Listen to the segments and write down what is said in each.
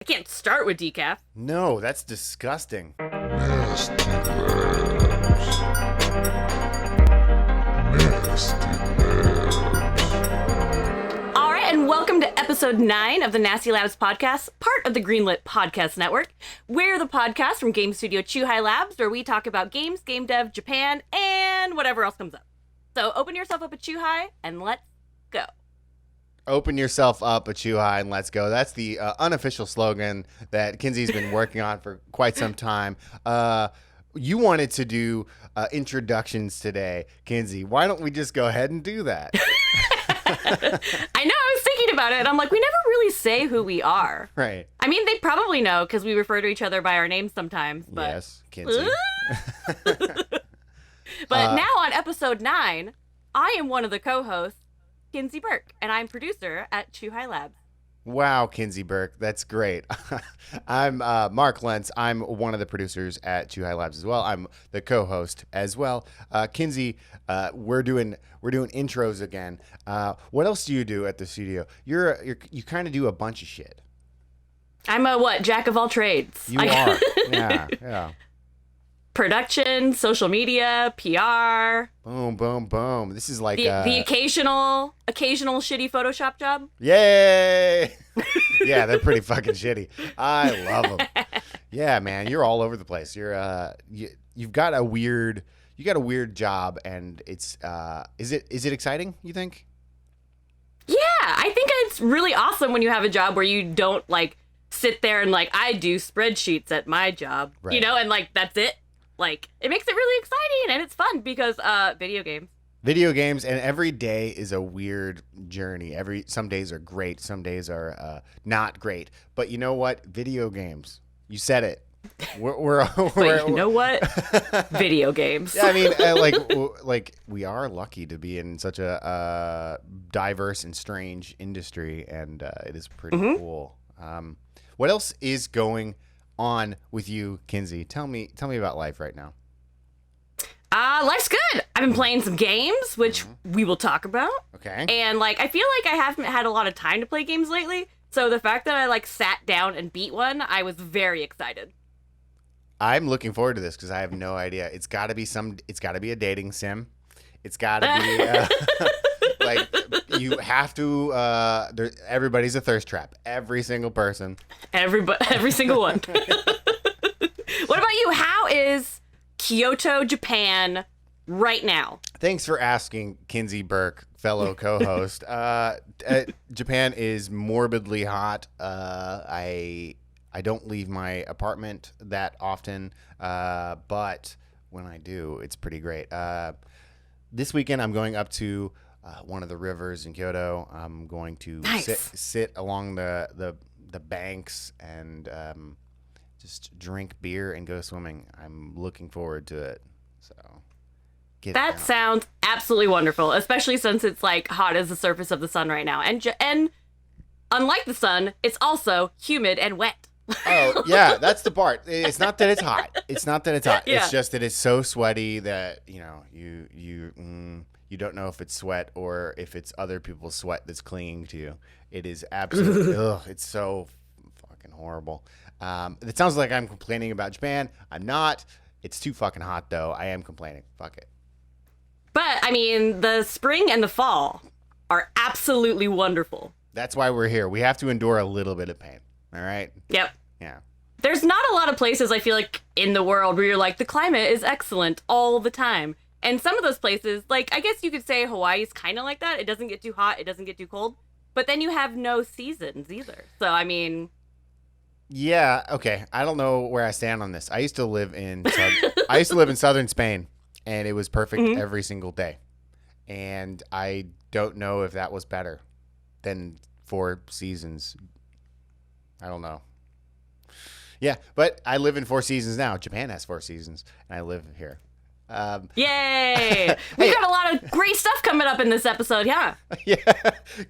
I can't start with decaf. No, that's disgusting. Nasty Labs. All right, and welcome to episode 9 of the Nasty Labs podcast, part of the Greenlit Podcast Network. We're the podcast from game studio Chuhai Labs, where we talk about games, game dev, Japan, and whatever else comes up. So open yourself up at Chuhai, and let's go. Open yourself up a Chuhai and let's go. That's the unofficial slogan that Kinsey's been working on for quite some time. You wanted to do introductions today, Kinsey. Why don't we just go ahead and do that? I know, I was thinking about it, and I'm like, we never really say who we are. Right. I mean, they probably know, because we refer to each other by our names sometimes, but... Yes, Kinsey. But now on episode 9, I am one of the co-hosts, Kinsey Burke, and I'm producer at Chuhai Labs. Wow, Kinsey Burke. That's great. I'm Mark Lentz. I'm one of the producers at Chuhai Labs as well. I'm the co-host as well. Kinsey, we're doing intros again. What else do you do at the studio? You kind of do a bunch of shit. I'm a jack of all trades. You are. Yeah. Production, social media, PR. Boom, boom, boom. This is like the occasional shitty Photoshop job. Yay! Yeah, they're pretty fucking shitty. I love them. Yeah, man, you're all over the place. You've got a weird job, and it's is it exciting, you think? Yeah, I think it's really awesome when you have a job where you don't like sit there and like I do spreadsheets at my job, right. And like that's it. Like, it makes it really exciting, and it's fun because video games. Video games, and every day is a weird journey. Some days are great, some days are not great. But you know what? Video games. You said it. But you know what? Video games. Yeah, I mean, like we are lucky to be in such a diverse and strange industry, and it is pretty cool. What else is going on with you, Kinsey? Tell me about life right now. Life's good. I've been playing some games, which we will talk about. Okay. And like, I feel like I haven't had a lot of time to play games lately. So the fact that I like sat down and beat one, I was very excited. I'm looking forward to this because I have no idea. It's got to be a dating sim. It's got to be like you have to. Everybody's a thirst trap. Every single person. Every single one. What about you? How is Kyoto, Japan right now? Thanks for asking, Kinsey Burke, fellow co-host. Japan is morbidly hot. I don't leave my apartment that often, but when I do, it's pretty great. This weekend, I'm going up to one of the rivers in Kyoto. I'm going to sit along the banks and just drink beer and go swimming. I'm looking forward to it. So that sounds absolutely wonderful, especially since it's like hot as the surface of the sun right now. And unlike the sun, it's also humid and wet. Oh, yeah, that's the part. It's not that it's hot. Yeah. It's just that it's so sweaty that, you don't know if it's sweat or if it's other people's sweat that's clinging to you. It is absolutely, it's so fucking horrible. It sounds like I'm complaining about Japan. I'm not. It's too fucking hot, though. I am complaining. Fuck it. But, I mean, the spring and the fall are absolutely wonderful. That's why we're here. We have to endure a little bit of pain. All right? Yep. Yeah. There's not a lot of places, I feel like, in the world where you're like, the climate is excellent all the time. And some of those places, like, I guess you could say Hawaii's kind of like that. It doesn't get too hot. It doesn't get too cold. But then you have no seasons either. So, I mean... Yeah, okay. I don't know where I stand on this. I used to live in southern Spain, and it was perfect every single day. And I don't know if that was better than 4 seasons. I don't know. Yeah, but I live in 4 seasons now. Japan has 4 seasons, and I live here. Yay! We got a lot of great stuff coming up in this episode, yeah. Yeah,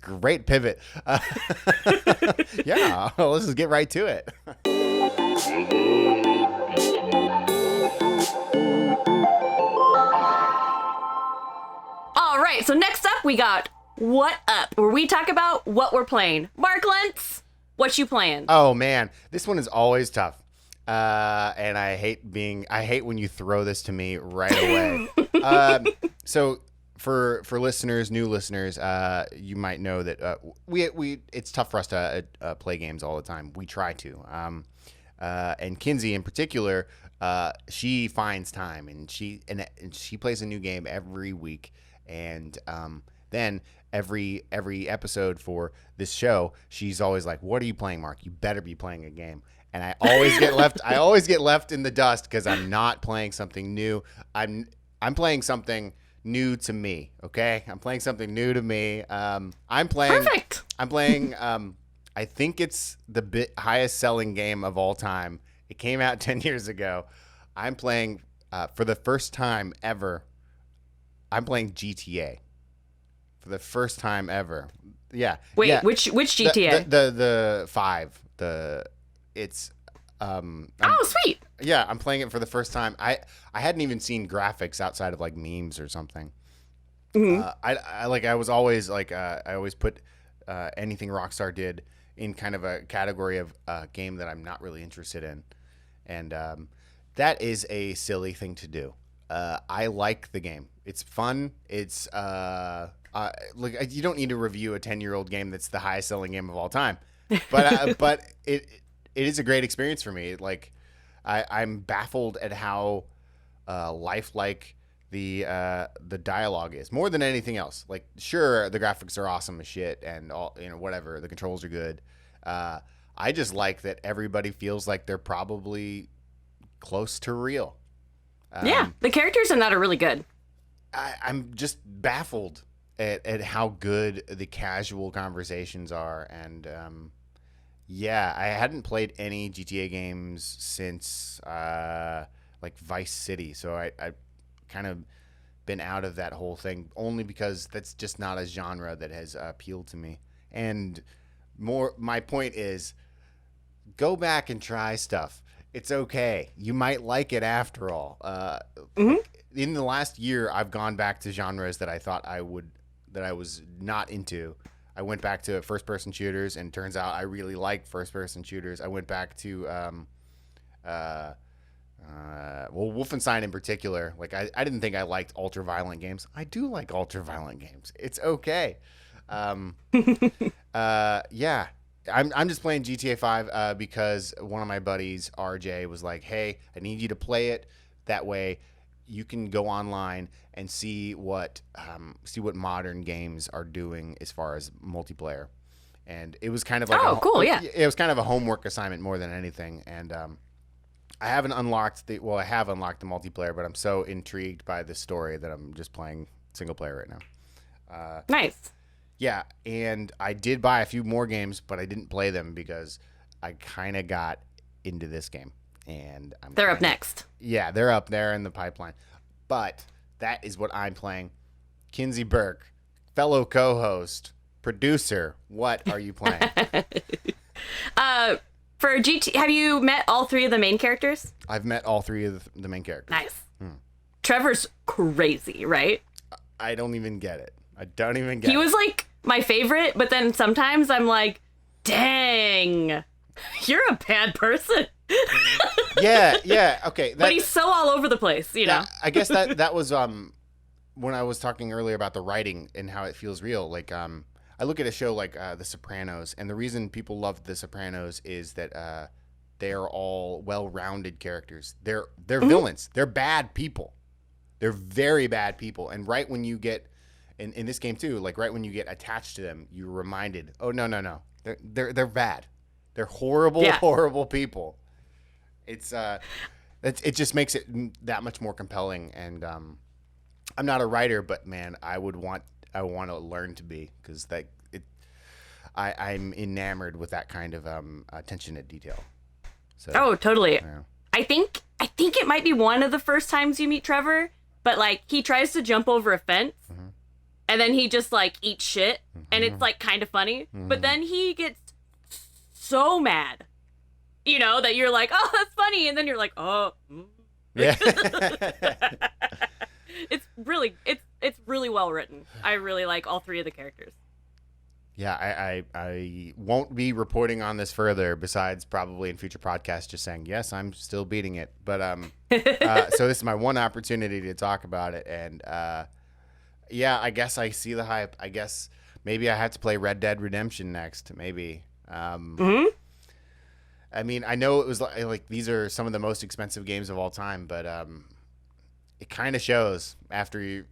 great pivot. Yeah, well, let's just get right to it. All right, so next up we got What Up, where we talk about what we're playing. Mark Lentz, What you playing? Oh man, this one is always tough. And I hate when you throw this to me right away. So for listeners, new listeners, you might know that we it's tough for us to play games all the time. We try to. And Kinsey in particular, she finds time and she plays a new game every week. And then every episode for this show, she's always like, "What are you playing, Mark? You better be playing a game." And I always get left. I always get left in the dust because I'm not playing something new. I'm playing something new to me. Okay, I'm playing something new to me. I'm playing. Perfect. I'm playing. I think it's the highest selling game of all time. It came out 10 years ago. I'm playing for the first time ever. I'm playing GTA for the first time ever. Yeah. Wait, yeah. which GTA? The 5. It's sweet. Yeah, I'm playing it for the first time. I hadn't even seen graphics outside of like memes or something. Mm-hmm. I was always like I always put anything Rockstar did in kind of a category of game that I'm not really interested in, and that is a silly thing to do. I like the game. It's fun. It's like you don't need to review a 10-year-old game that's the highest selling game of all time, but it is a great experience for me. Like I'm baffled at how lifelike the dialogue is more than anything else. Like, sure, the graphics are awesome as shit and all, whatever. The controls are good. I just like that everybody feels like they're probably close to real. Yeah, the characters in that are really good. I'm just baffled at how good the casual conversations are. And yeah, I hadn't played any GTA games since like Vice City. So I kind of been out of that whole thing only because that's just not a genre that has appealed to me. And my point is, go back and try stuff. It's okay. You might like it after all. In the last year, I've gone back to genres that I thought I was not into. I went back to first-person shooters, and turns out I really like first-person shooters. I went back to Wolfenstein in particular. Like I didn't think I liked ultra-violent games. I do like ultra-violent games. It's okay. Yeah. I'm just playing GTA 5 because one of my buddies, RJ, was like, "Hey, I need you to play it. That way, you can go online and see what modern games are doing as far as multiplayer." And it was kind of like cool, yeah. It was kind of a homework assignment more than anything. And I haven't unlocked I have unlocked the multiplayer, but I'm so intrigued by the story that I'm just playing single player right now. Nice. Yeah, and I did buy a few more games, but I didn't play them because I kind of got into this game. And they're up next. Yeah, they're up there in the pipeline. But that is what I'm playing. Kinsey Burke, fellow co-host, producer, what are you playing? For GT, have you met all 3 of the main characters? I've met all 3 of the main characters. Nice. Trevor's crazy, right? I don't even get it. I don't even get it. He was like my favorite, but then sometimes I'm like, dang, you're a bad person. Yeah, okay. But he's so all over the place, know? I guess that was when I was talking earlier about the writing and how it feels real. Like I look at a show like The Sopranos, and the reason people love The Sopranos is that they are all well-rounded characters. They're villains. They're bad people. They're very bad people. And right when you get in this game too, like right when you get attached to them, you're reminded, oh no, they're bad. They're horrible people. It's it just makes it that much more compelling. And I'm not a writer, but man, I want to learn to be, because I'm enamored with that kind of attention to detail. So, oh, totally. Yeah. I think it might be one of the first times you meet Trevor, but like he tries to jump over a fence. And then he just like eats shit, and it's like kind of funny. But then he gets so mad, that you're like, oh, that's funny, and then you're like, oh, yeah. It's really well written. I really like all 3 of the characters. Yeah, I won't be reporting on this further, besides probably in future podcasts just saying, yes, I'm still beating it. But so this is my one opportunity to talk about it. And yeah, I guess I see the hype. I guess maybe I have to play Red Dead Redemption next, maybe. I mean, I know it was like these are some of the most expensive games of all time, but it kind of shows after you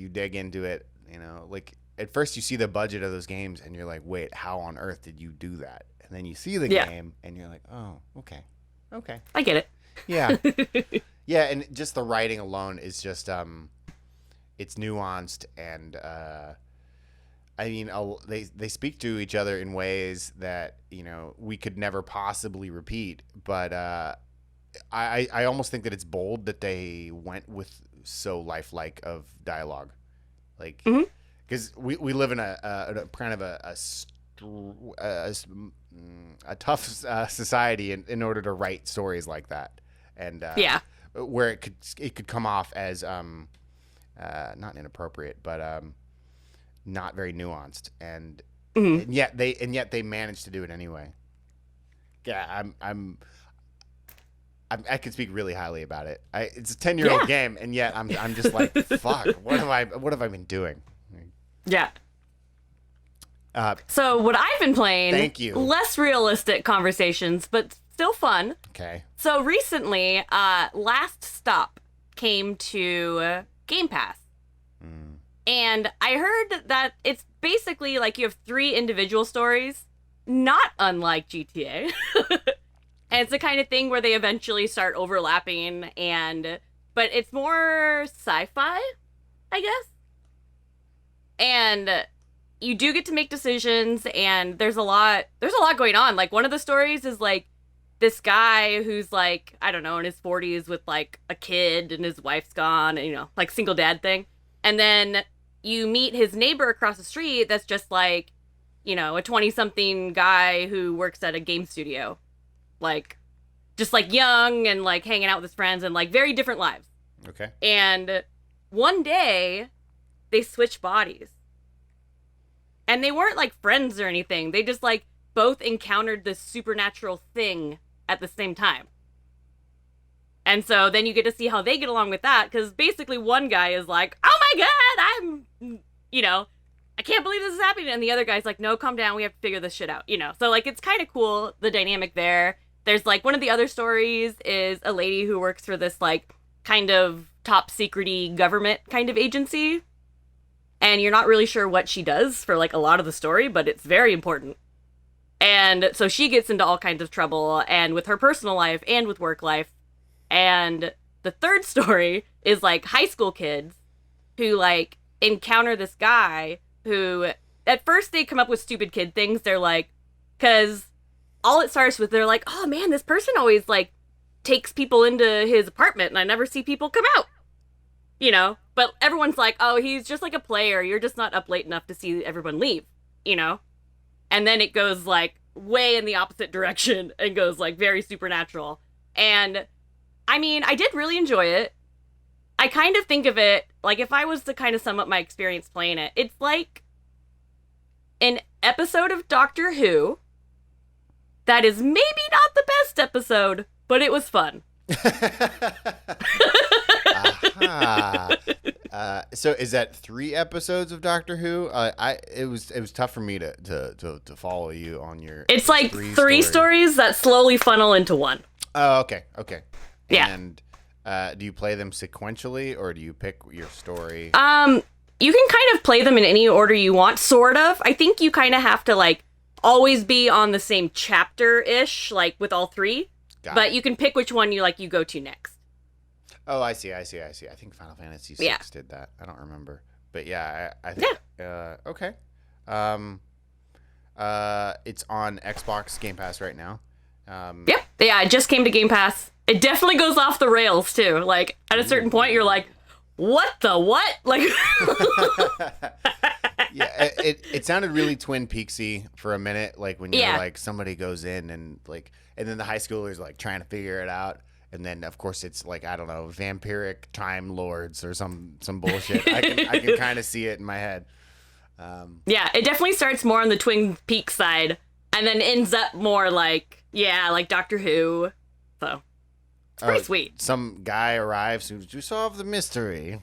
dig into it, you know, like at first you see the budget of those games and you're like, wait, how on earth did you do that? And then you see the game and you're like, oh, okay. I get it. Yeah. Yeah. And just the writing alone is just, it's nuanced and, I mean, they speak to each other in ways that, you know, we could never possibly repeat. But I almost think that it's bold that they went with so lifelike of dialogue. Like, because we live in a kind of a tough society in order to write stories like that. And where it could come off as not inappropriate, but not very nuanced, and yet they managed to do it anyway. Yeah, I could speak really highly about it. It's a 10-year-old game, and yet I'm just like, fuck, what have I been doing? Yeah. So what I've been playing, thank you. Less realistic conversations, but still fun. Okay. So recently, Last Stop came to Game Pass. And I heard that it's basically like you have 3 individual stories, not unlike GTA. And it's the kind of thing where they eventually start overlapping, but it's more sci-fi, I guess. And you do get to make decisions, and there's a lot going on. Like, one of the stories is like this guy who's like, I don't know, in his 40s with like a kid and his wife's gone, and, you know, like single dad thing. And then you meet his neighbor across the street that's just like, you know, a 20-something guy who works at a game studio. Like, just like young and like hanging out with his friends and like very different lives. Okay. And one day they switch bodies. And they weren't like friends or anything. They just like both encountered this supernatural thing at the same time. And so then you get to see how they get along with that, because basically one guy is like, oh my God, I can't believe this is happening. And the other guy's like, no, calm down. We have to figure this shit out, you know? So like, it's kind of cool, the dynamic there. There's like, one of the other stories is a lady who works for this like kind of top secret-y government kind of agency. And you're not really sure what she does for like a lot of the story, but it's very important. And so she gets into all kinds of trouble, and with her personal life and with work life. And the third story is like high school kids who like encounter this guy who at first they come up with stupid kid things. They're like, because all it starts with, they're like, oh man, this person always like takes people into his apartment and I never see people come out, you know? But everyone's like, oh, he's just like a player. You're just not up late enough to see everyone leave, you know? And then it goes like way in the opposite direction and goes like very supernatural. And I mean, I did really enjoy it. I kind of think of it, like, if I was to kind of sum up my experience playing it, it's like an episode of Doctor Who that is maybe not the best episode, but it was fun. So is that 3 episodes of Doctor Who? It was tough for me to follow you on your. It's like 3 stories that slowly funnel into one. Oh, okay. Yeah. And do you play them sequentially, or do you pick your story? You can kind of play them in any order you want, sort of. I think you kind of have to like always be on the same chapter-ish, like with all 3. But you can pick which one you go to next. Oh, I see. I think Final Fantasy VI did that. I don't remember, but yeah, I think. Yeah. Okay. It's on Xbox Game Pass right now. Yep. Yeah, it just came to Game Pass. It definitely goes off the rails too. Like at a certain point, you're like, "What the what?" Like. Yeah, it sounded really Twin Peaksy for a minute, like when you're like somebody goes in and then the high schoolers like trying to figure it out, and then of course it's like, I don't know, vampiric time lords or some bullshit. I can kind of see it in my head. Yeah, it definitely starts more on the Twin Peaks side, and then ends up more like Doctor Who. So it's pretty sweet. Some guy arrives to solve the mystery.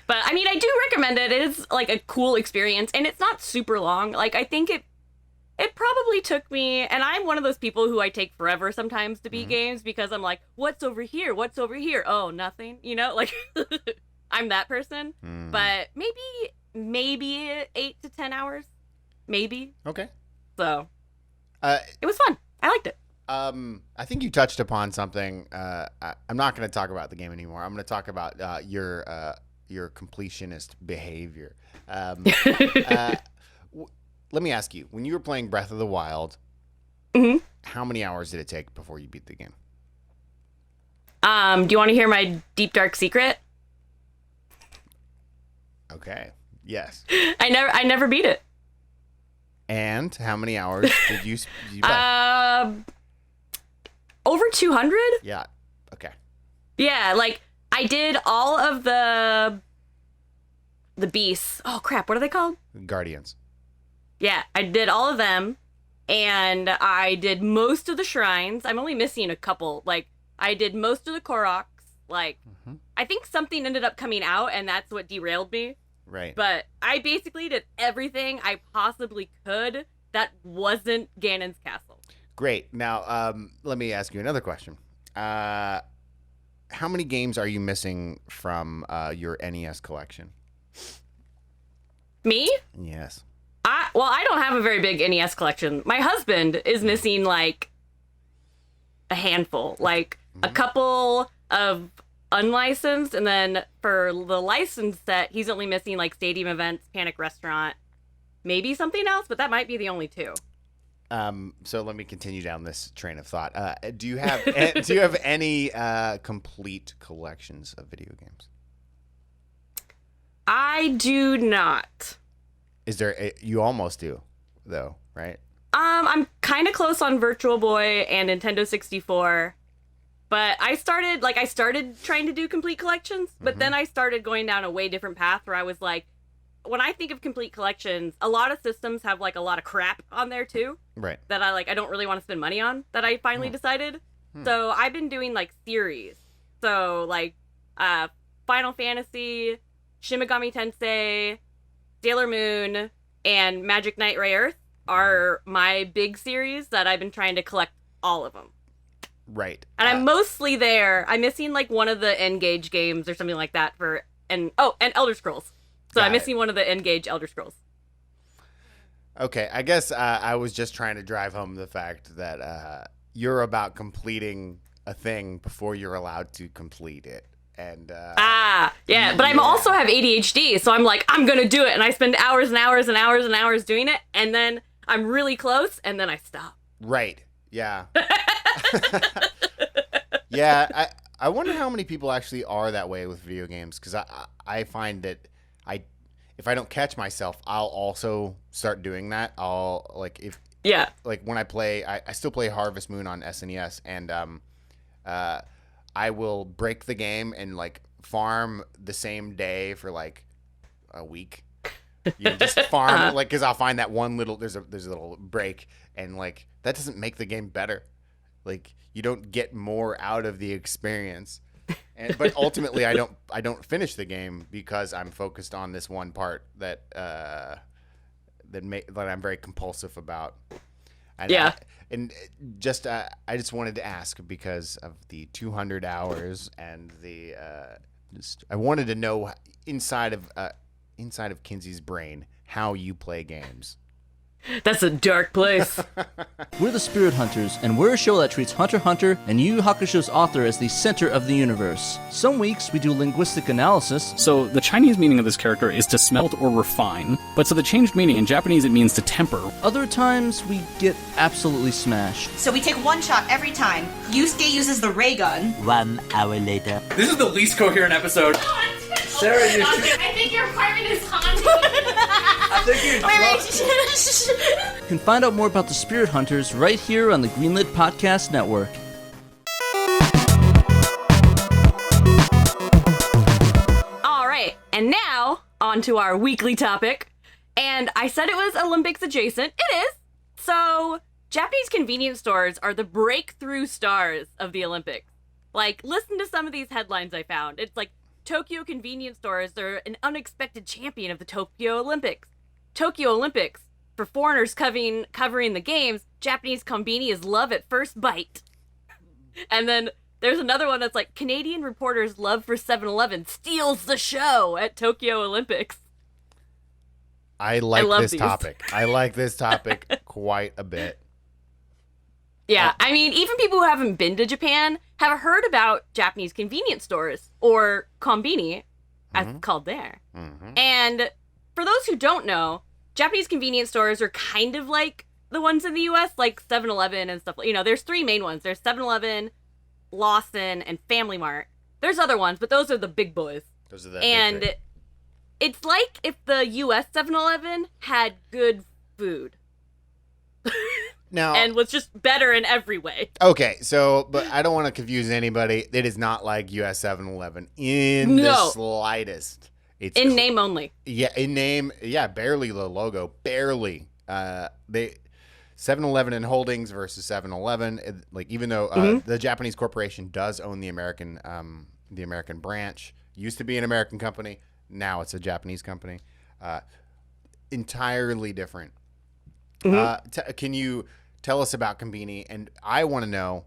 But I mean, I do recommend it. It is like a cool experience, and it's not super long. Like, I think it probably took me, and I'm one of those people who I take forever sometimes to beat games because I'm like, what's over here? What's over here? Oh, nothing. You know, like I'm that person. But maybe 8 to 10 hours, maybe. Okay. So it was fun. I liked it. I think you touched upon something. I'm not going to talk about the game anymore. I'm going to talk about your completionist behavior. Let me ask you, when you were playing Breath of the Wild, how many hours did it take before you beat the game? Do you want to hear my deep dark secret? Okay. Yes. I never beat it. And how many hours did you play? Over 200? Yeah. Okay. Yeah, like I did all of the beasts. Oh crap, what are they called? Guardians. Yeah, I did all of them, and I did most of the shrines. I'm only missing a couple. Like, I did most of the Koroks. Like, I think something ended up coming out, and that's what derailed me. Right. But I basically did everything I possibly could that wasn't Ganon's castle. Great. Now, let me ask you another question. How many games are you missing from your NES collection? Me? Yes. I don't have a very big NES collection. My husband is missing like a handful, like a couple of unlicensed, and then for the licensed set, he's only missing like Stadium Events, Panic Restaurant, maybe something else, but that might be the only two. So let me continue down this train of thought. Do you have any complete collections of video games? I do not. Is there? You almost do, though, right? I'm kind of close on Virtual Boy and Nintendo 64, but I started trying to do complete collections, but then I started going down a way different path where I was like, when I think of complete collections, a lot of systems have like a lot of crap on there too. Right. That I don't really want to spend money on, that I finally decided. So I've been doing like series. So like Final Fantasy, Shin Megami Tensei, Sailor Moon, and Magic Knight Ray Earth are my big series that I've been trying to collect all of them. Right. And I'm mostly there. I'm missing like one of the N-Gage games or something like that and Elder Scrolls. So I'm missing one of the N-Gage Elder Scrolls. Okay, I guess I was just trying to drive home the fact that you're about completing a thing before you're allowed to complete it. And but I also have ADHD, so I'm like, I'm gonna do it, and I spend hours and hours and hours and hours doing it, and then I'm really close, and then I stop. Right. Yeah. Yeah. I wonder how many people actually are that way with video games, because I find that if I don't catch myself, I'll also start doing that. When I play, I still play Harvest Moon on SNES, and I will break the game and like farm the same day for like a week. Just farm because I'll find that one little there's a little break, and like that doesn't make the game better. Like you don't get more out of the experience. But ultimately, I don't finish the game because I'm focused on this one part that I'm very compulsive about. And I just wanted to ask, because of the 200 hours and the I wanted to know inside of Kinsey's brain how you play games. That's a dark place. We're the Spirit Hunters, and we're a show that treats Hunter x Hunter and Yu Yu Hakusho's author as the center of the universe. Some weeks we do linguistic analysis. So the Chinese meaning of this character is to smelt or refine, but so the changed meaning in Japanese it means to temper. Other times we get absolutely smashed. So we take one shot every time. Yusuke uses the ray gun. 1 hour later. This is the least coherent episode. Sarah, I think your apartment is haunted. I think you're You can find out more about the Spirit Hunters right here on the Greenlit Podcast Network. All right, and now on to our weekly topic. And I said it was Olympics adjacent. It is. So, Japanese convenience stores are the breakthrough stars of the Olympics. Like, listen to some of these headlines I found. It's like, Tokyo convenience stores are an unexpected champion of the Tokyo Olympics. Tokyo Olympics, for foreigners covering the games, Japanese konbini is love at first bite. And then there's another one that's like, Canadian reporters' love for 7-Eleven steals the show at Tokyo Olympics. I like this these. topic. I like this topic quite a bit. Yeah, I mean, even people who haven't been to Japan have heard about Japanese convenience stores, or konbini, as it's called there. Mm-hmm. And for those who don't know, Japanese convenience stores are kind of like the ones in the U.S., like 7-Eleven and stuff. You know, there's three main ones. There's 7-Eleven, Lawson, and Family Mart. There's other ones, but those are the big boys. Those are the And big three. it's like if the U.S. 7-Eleven had good food. Now, And was just better in every way. okay, so, but I don't want to confuse anybody. It is not like US 7-Eleven in the No. slightest. It's In name only. Yeah, in name. Yeah, barely the logo. Barely. They 7-Eleven and Holdings versus 7-Eleven. Like, even though the Japanese corporation does own the American branch, used to be an American company. Now it's a Japanese company. Entirely different. Can you tell us about konbini? And I want to know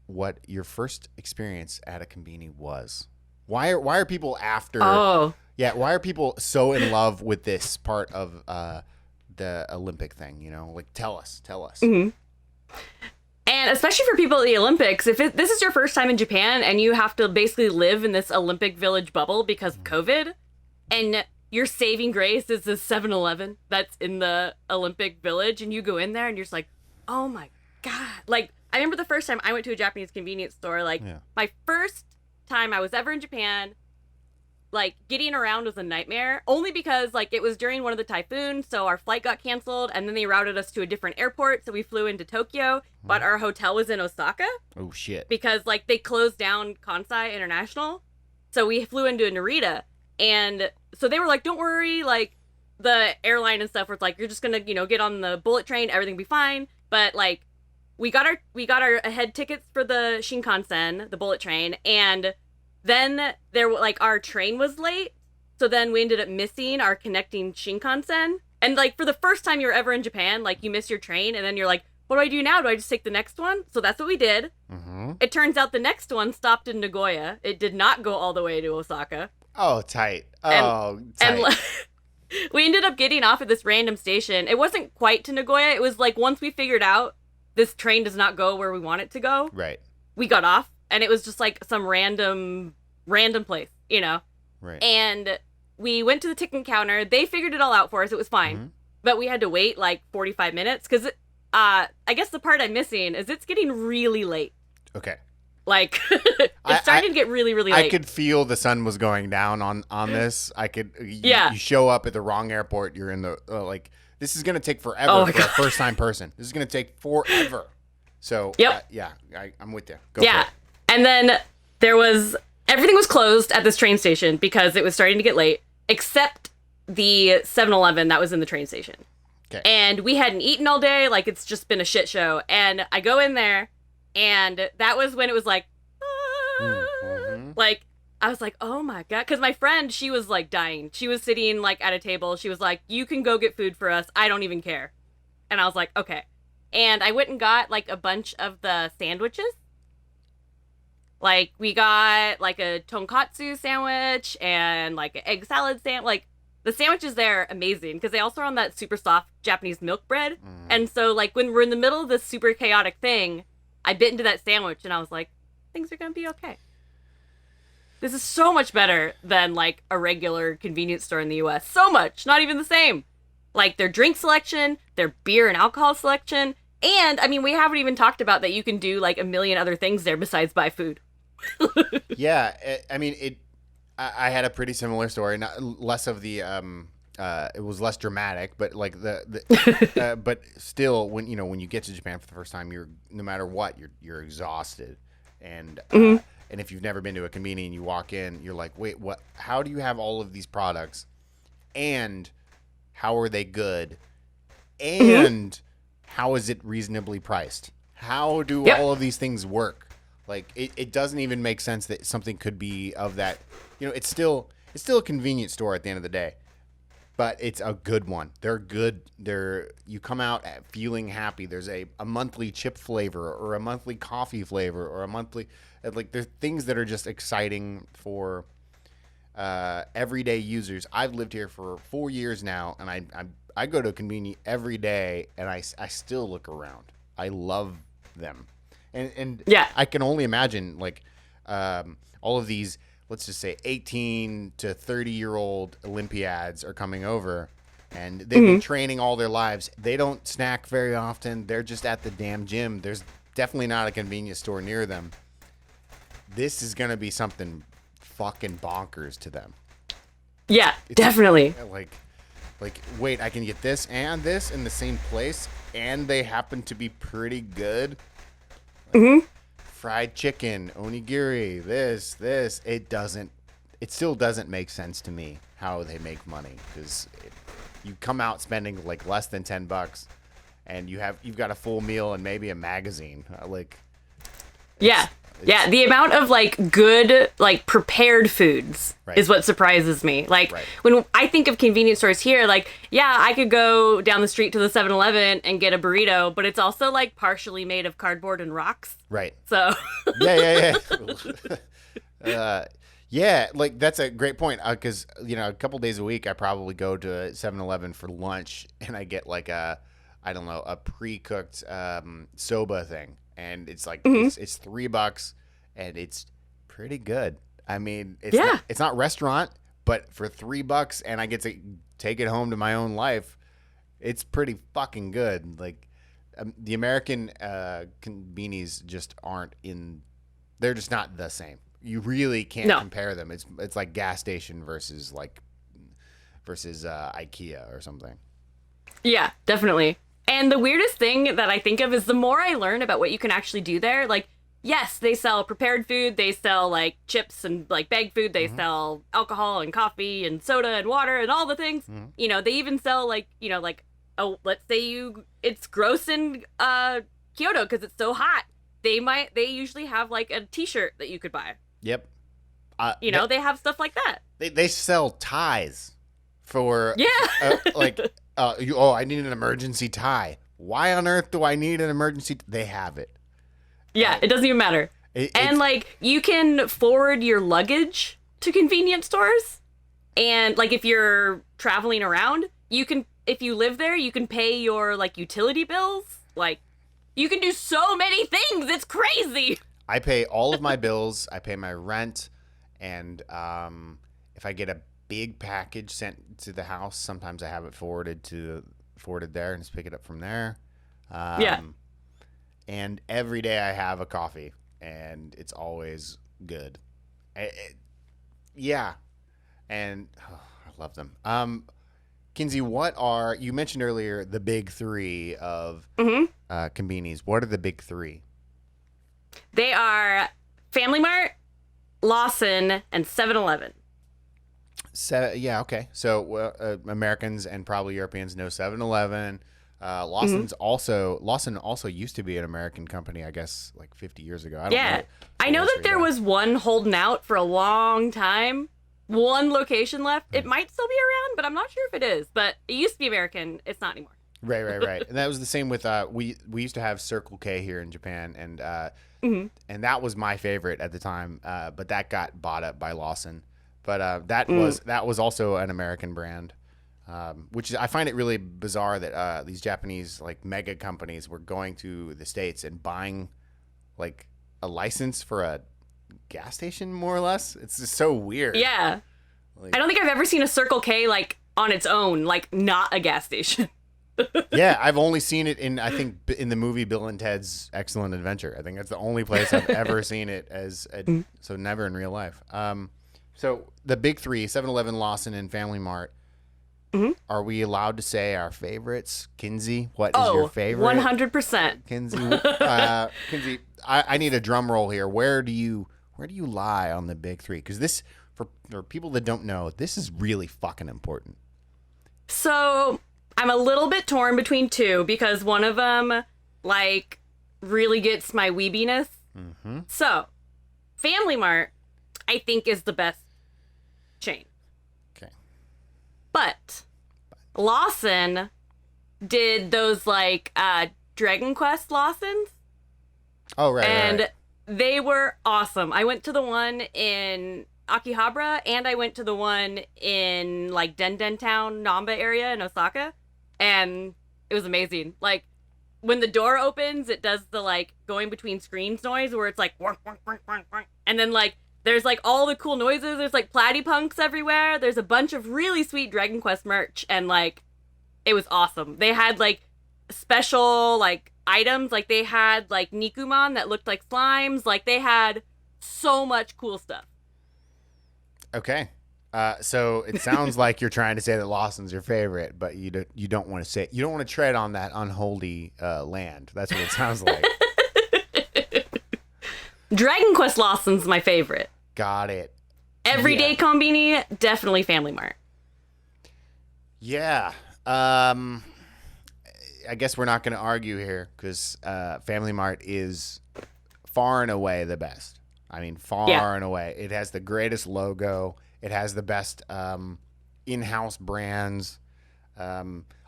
what your first experience at a konbini was. Why are people after? Oh. Yeah, why are people so in love with this part of the Olympic thing? You know, like tell us. Mm-hmm. And especially for people at the Olympics, if this is your first time in Japan and you have to basically live in this Olympic Village bubble because of COVID, and your saving grace is this 7-Eleven that's in the Olympic Village, and you go in there and you're just like, oh my God. Like, I remember the first time I went to a Japanese convenience store, like, my first time I was ever in Japan, like, getting around was a nightmare, only because, like, it was during one of the typhoons, so our flight got canceled, and then they routed us to a different airport, so we flew into Tokyo, but our hotel was in Osaka. Oh, shit. Because, like, they closed down Kansai International, so we flew into Narita, and so they were like, don't worry, like, the airline and stuff was like, you're just gonna, you know, get on the bullet train, everything will be fine, but, like, we got our ahead tickets for the Shinkansen, the bullet train, and then our train was late, so then we ended up missing our connecting Shinkansen. And, like, for the first time you're ever in Japan, like, you miss your train, and then you're like, what do I do now? Do I just take the next one? So that's what we did. Mm-hmm. It turns out the next one stopped in Nagoya. It did not go all the way to Osaka. Oh, tight. Oh, tight. And we ended up getting off at this random station. It wasn't quite to Nagoya. It was like, once we figured out this train does not go where we want it to go, Right. we got off, and it was just like some random place, you know? Right. And we went to the ticket counter. They figured it all out for us. It was fine. Mm-hmm. But we had to wait like 45 minutes because I guess the part I'm missing is it's getting really late. Okay. Like, it's starting to get really, really late. I could feel the sun was going down on this. I could. Yeah. You show up at the wrong airport. You're in the like. This is gonna take forever for a first time person. This is gonna take forever. So Yep. Yeah, I'm with you. Go for it. And then everything was closed at this train station because it was starting to get late, except the 7-Eleven that was in the train station. Okay. And we hadn't eaten all day. Like, it's just been a shit show. And I go in there, and that was when it was like, Mm-hmm. like, I was like, oh my God. Because my friend, she was like dying. She was sitting like at a table. She was like, you can go get food for us. I don't even care. And I was like, okay. And I went and got like a bunch of the sandwiches. Like, we got like a tonkatsu sandwich and like an egg salad sandwich. Like, the sandwiches there are amazing because they also are on that super soft Japanese milk bread. And so, like, when we're in the middle of this super chaotic thing, I bit into that sandwich and I was like, things are going to be okay. This is so much better than, like, a regular convenience store in the U.S. So much. Not even the same. Like, their drink selection, their beer and alcohol selection. And, I mean, we haven't even talked about that you can do, like, a million other things there besides buy food. Yeah. I mean, I had a pretty similar story. Not less of the it was less dramatic, but like but still, when you get to Japan for the first time, you're no matter what, you're exhausted, and And if you've never been to a convenience and you walk in, you're like, wait, what? How do you have all of these products? And how are they good? And how is it reasonably priced? How do all of these things work? Like, it doesn't even make sense that something could be of that. You know, it's still a convenience store at the end of the day. But it's a good one. They're good. You come out feeling happy. There's a monthly chip flavor or a monthly coffee flavor or a monthly, like, there's things that are just exciting for everyday users. I've lived here for 4 years now, and I go to a convenience every day, and I still look around. I love them, and I can only imagine, like, all of these, let's just say 18 to 30-year-old Olympiads are coming over, and they've been training all their lives. They don't snack very often. They're just at the damn gym. There's definitely not a convenience store near them. This is going to be something fucking bonkers to them. Yeah, definitely. Like, wait, I can get this and this in the same place, and they happen to be pretty good. Fried chicken, onigiri, this. It still doesn't make sense to me how they make money, because you come out spending like less than $10, and you've got a full meal and maybe a magazine. Yeah, the amount of like good like prepared foods is what surprises me. Like when I think of convenience stores here, like, yeah, I could go down the street to the 7-Eleven and get a burrito, but it's also like partially made of cardboard and rocks. Right. So yeah, like that's a great point, because a couple days a week I probably go to 7-Eleven for lunch, and I get like a pre-cooked soba thing. And it's like it's $3, and it's pretty good. I mean, it's not restaurant, but for $3, and I get to take it home to my own life, it's pretty fucking good. Like, the American convenies just aren't in. They're just not the same. You really can't compare them. It's like gas station versus IKEA or something. Yeah, definitely. And the weirdest thing that I think of is the more I learn about what you can actually do there, like, yes, they sell prepared food, they sell, like, chips and, like, bagged food, they sell alcohol and coffee and soda and water and all the things. You know, they even sell, like, let's say it's gross in Kyoto because it's so hot. They usually have, like, a t-shirt that you could buy. Yep. They have stuff like that. They sell ties for... Yeah. I need an emergency tie. Why on earth do I need an emergency? They have it. Yeah, it doesn't even matter. And like, you can forward your luggage to convenience stores, and like if you're traveling around, if you live there, you can pay your like utility bills. Like, you can do so many things. It's crazy. I pay all of my bills. I pay my rent, and if I get a big package sent to the house, sometimes I have it forwarded there and just pick it up from there. And every day I have a coffee, and it's always good. And I love them. Kinsey, you mentioned earlier the big three of convenies. What are the big three? They are Family Mart, Lawson, and 7-Eleven. Okay. So Americans and probably Europeans know 7-Eleven. Lawson also used to be an American company, I guess, like 50 years ago. I know that there was one holding out for a long time. One location left. It might still be around, but I'm not sure if it is. But it used to be American. It's not anymore. Right. And that was the same with we used to have Circle K here in Japan, and that was my favorite at the time. But that got bought up by Lawson. But that was also an American brand, which I find it really bizarre that these Japanese like mega companies were going to the States and buying like a license for a gas station, more or less. It's just so weird. Yeah, I don't think I've ever seen a Circle K like on its own, like not a gas station. Yeah, I've only seen it in in the movie Bill and Ted's Excellent Adventure. I think that's the only place I've ever seen it so never in real life. So the big three, 7-Eleven, Lawson, and Family Mart, are we allowed to say our favorites? Kinsey, what is your favorite? 100%. Kinsey, I need a drum roll here. Where do you Where do you lie on the big three? Because this, for people that don't know, this is really fucking important. So I'm a little bit torn between two because one of them, like, really gets my weebiness. Mm-hmm. So Family Mart, I think, is the best chain. Okay. But Lawson did those, like, Dragon Quest Lawsons. Oh, right. And right. they were awesome. I went to the one in Akihabara, and I went to the one in, like, Den Town, Namba area in Osaka, and it was amazing. Like, when the door opens, it does the, like, going between screens noise where it's like, wonk, wonk, wonk, wonk, wonk. And then, like, there's, like, all the cool noises. There's, like, platypunks everywhere. There's a bunch of really sweet Dragon Quest merch, and, like, it was awesome. They had, like, special, like, items. Like, they had, like, Nikuman that looked like slimes. Like, they had so much cool stuff. Okay. So it sounds like you're trying to say that Lawson's your favorite, but you don't want to say, you don't want to tread on that unholy land. That's what it sounds like. Dragon Quest Lawson's my favorite. Got it. Everyday Konbini, definitely Family Mart. Yeah. I guess we're not going to argue here because Family Mart is far and away the best. I mean, far and away. It has the greatest logo. It has the best in-house brands.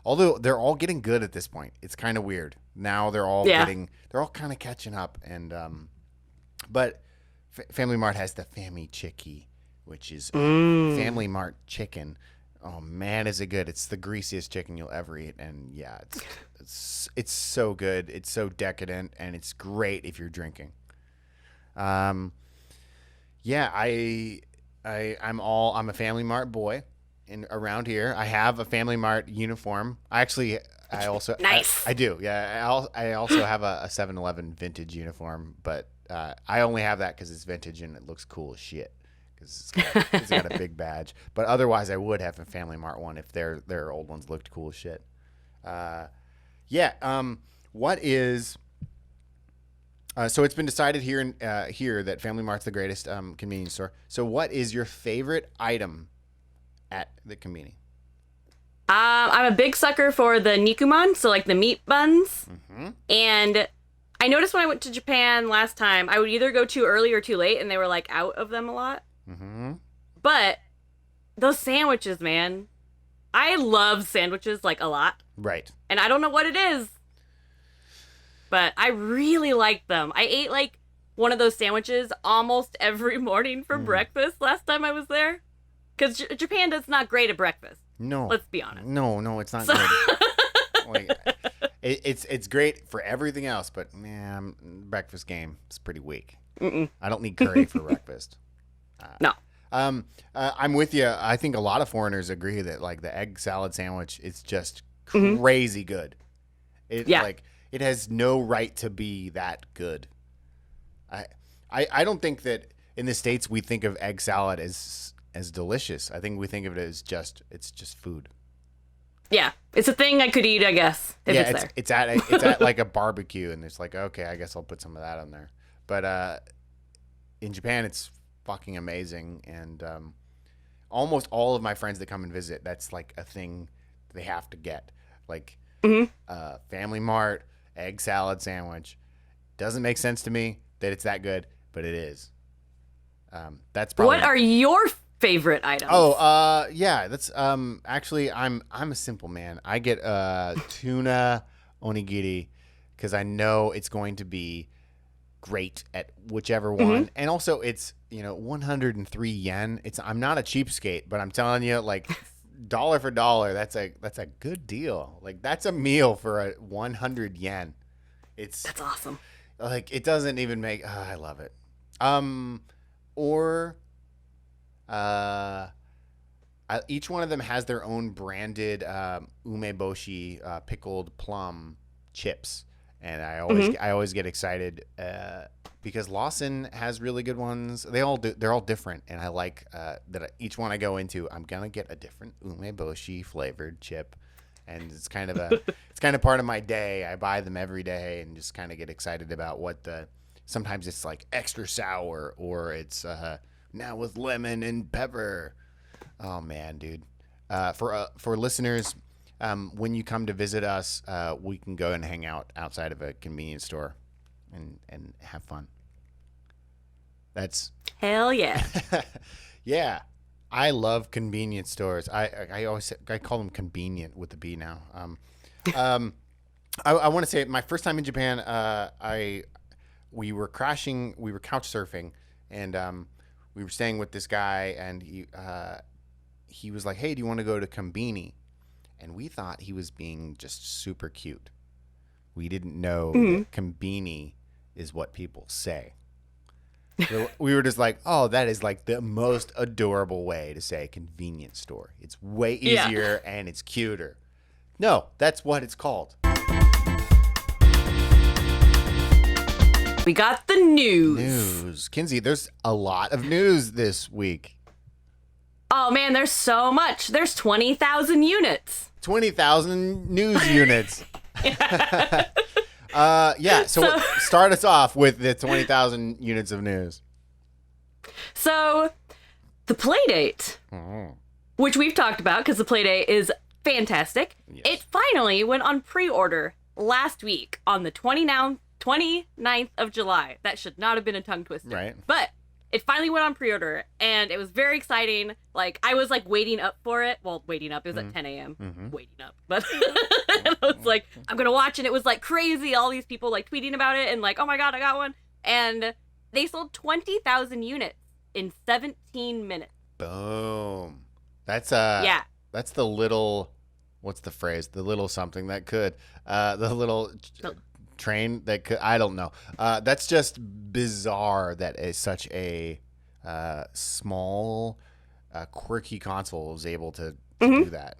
Although they're all getting good at this point. It's kind of weird. Now they're all they're all kind of catching up. And but Family Mart has the Family Chickie, which is Family Mart chicken. Oh man, is it good? It's the greasiest chicken you'll ever eat, and yeah, it's so good. It's so decadent, and it's great if you're drinking. Yeah, I'm a Family Mart boy around here. I have a Family Mart uniform. I also nice. I do. Yeah, I also have a 7-Eleven vintage uniform, but I only have that because it's vintage and it looks cool as shit. Because it's got a big badge. But otherwise, I would have a Family Mart one if their old ones looked cool as shit. What is... so it's been decided here that Family Mart's the greatest convenience store. So what is your favorite item at the convenience? I'm a big sucker for the Nikuman, so like the meat buns. Mm-hmm. And I noticed when I went to Japan last time, I would either go too early or too late, and they were like out of them a lot. Mm-hmm. But those sandwiches, man, I love sandwiches like a lot. Right. And I don't know what it is, but I really like them. I ate like one of those sandwiches almost every morning for breakfast last time I was there. Because Japan is not great at breakfast. No. Let's be honest. No, it's not good. Like, it's great for everything else, but man, breakfast game is pretty weak. Mm-mm. I don't need curry for breakfast. No. I'm with you. I think a lot of foreigners agree that like the egg salad sandwich is just crazy good. Like it has no right to be that good. I don't think that in the States we think of egg salad as delicious. I think we think of it as it's just food. Yeah, it's a thing I could eat, I guess. If it's there. It's at like a barbecue, and it's like, okay, I guess I'll put some of that on there. But in Japan, it's fucking amazing, and almost all of my friends that come and visit, that's like a thing they have to get. Like Family Mart egg salad sandwich. Doesn't make sense to me that it's that good, but it is. That's probably. What are your favorite items? That's actually I'm a simple man. I get tuna onigiri because I know it's going to be great at whichever one, and also it's 103 yen. I'm not a cheapskate, but I'm telling you, like dollar for dollar, that's a good deal. Like that's a meal for a 100 yen. That's awesome. Like it doesn't even make. I love it. Each one of them has their own branded umeboshi pickled plum chips, and I always get excited because Lawson has really good ones. They're all different, and I like that each one I go into, I'm gonna get a different umeboshi flavored chip, and it's kind of part of my day. I buy them every day and just kind of get excited about what the sometimes it's like extra sour, or it's now with lemon and pepper. Oh man, dude. For listeners, when you come to visit us, we can go and hang out outside of a convenience store and have fun. That's Hell yeah. yeah. I love convenience stores. I always call them convenient with the B now. I want to say my first time in Japan, we were couch surfing, and we were staying with this guy, and he was like, "Hey, do you want to go to Konbini?" And we thought he was being just super cute. We didn't know that Konbini is what people say. We were just like, oh, that is like the most adorable way to say convenience store. It's way easier and it's cuter. No, that's what it's called. We got the news. Kinsey, there's a lot of news this week. Oh man, there's so much. There's 20,000 units. 20,000 news units. So start us off with the 20,000 units of news. So, the Playdate, which we've talked about because the Playdate is fantastic. Yes. It finally went on pre-order last week on the 29th of July. That should not have been a tongue twister. Right. But it finally went on pre-order, and it was very exciting. Like, I was, like, waiting up for it. Well, waiting up. It was at 10 a.m. Waiting up. But and I was like, I'm going to watch. And it was, like, crazy. All these people, like, tweeting about it and, like, oh, my God, I got one. And they sold 20,000 units in 17 minutes. Boom. That's That's the little, what's the phrase? The little something that could. The little train that could, I don't know. That's just bizarre that is such a small, quirky console was able to do that.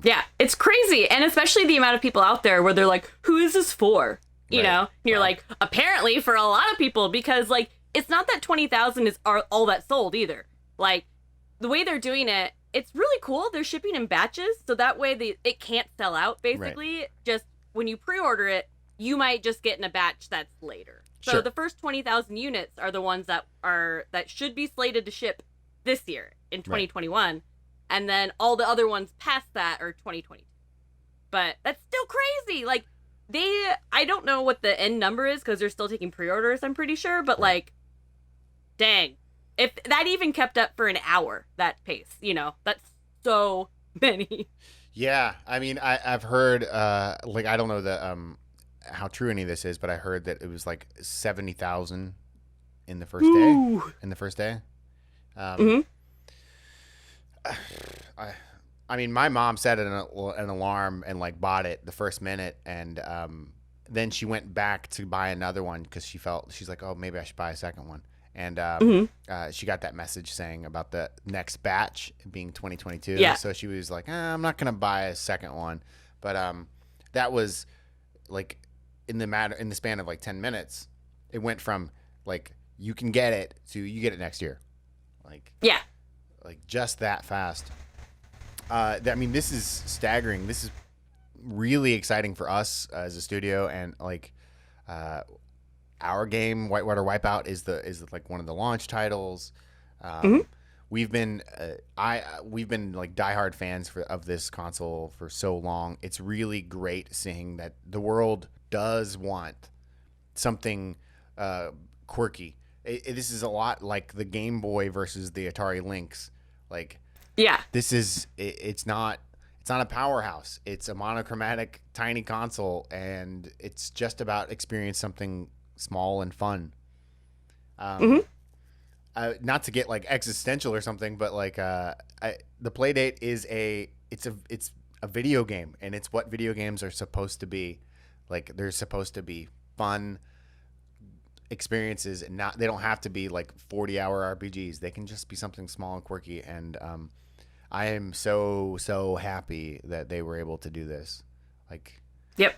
Yeah, it's crazy. And especially the amount of people out there where they're like, who is this for? You know? And you're like, apparently for a lot of people, because, like, it's not that 20,000 is all that sold either. Like, the way they're doing it, it's really cool. They're shipping in batches, so that way it can't sell out, basically. Right. Just when you pre-order it, you might just get in a batch that's later. So the first 20,000 units are the ones that should be slated to ship this year in 2021. Right. And then all the other ones past that are 2022. But that's still crazy. Like, I don't know what the end number is because they're still taking pre-orders, I'm pretty sure. But, like, dang. If that even kept up for an hour, that pace, that's so many. Yeah. I mean, I've heard, like, I don't know how true any of this is, but I heard that it was like 70,000 in the first day. I mean, my mom set an alarm and, like, bought it the first minute, and then she went back to buy another one because she's like, oh, maybe I should buy a second one. And she got that message saying about the next batch being 2022. Yeah. So she was like, I'm not going to buy a second one. But that was, like, in the span of, like, 10 minutes, it went from, like, you can get it to you get it next year. Like, yeah. Like, just that fast. I mean, this is staggering. This is really exciting for us as a studio, and, like, our game, Whitewater Wipeout, is like one of the launch titles. We've been like diehard fans of this console for so long. It's really great seeing that the world does want something quirky. This is a lot like the Game Boy versus the Atari Lynx. Like, yeah, this is it's not a powerhouse. It's a monochromatic tiny console, and it's just about experience something small and fun. Not to get, like, existential or something, but, like, the Playdate is it's a video game, and it's what video games are supposed to be. Like, they're supposed to be fun experiences, and they don't have to be, like, 40-hour RPGs. They can just be something small and quirky, and I am so happy that they were able to do this. Like, yep.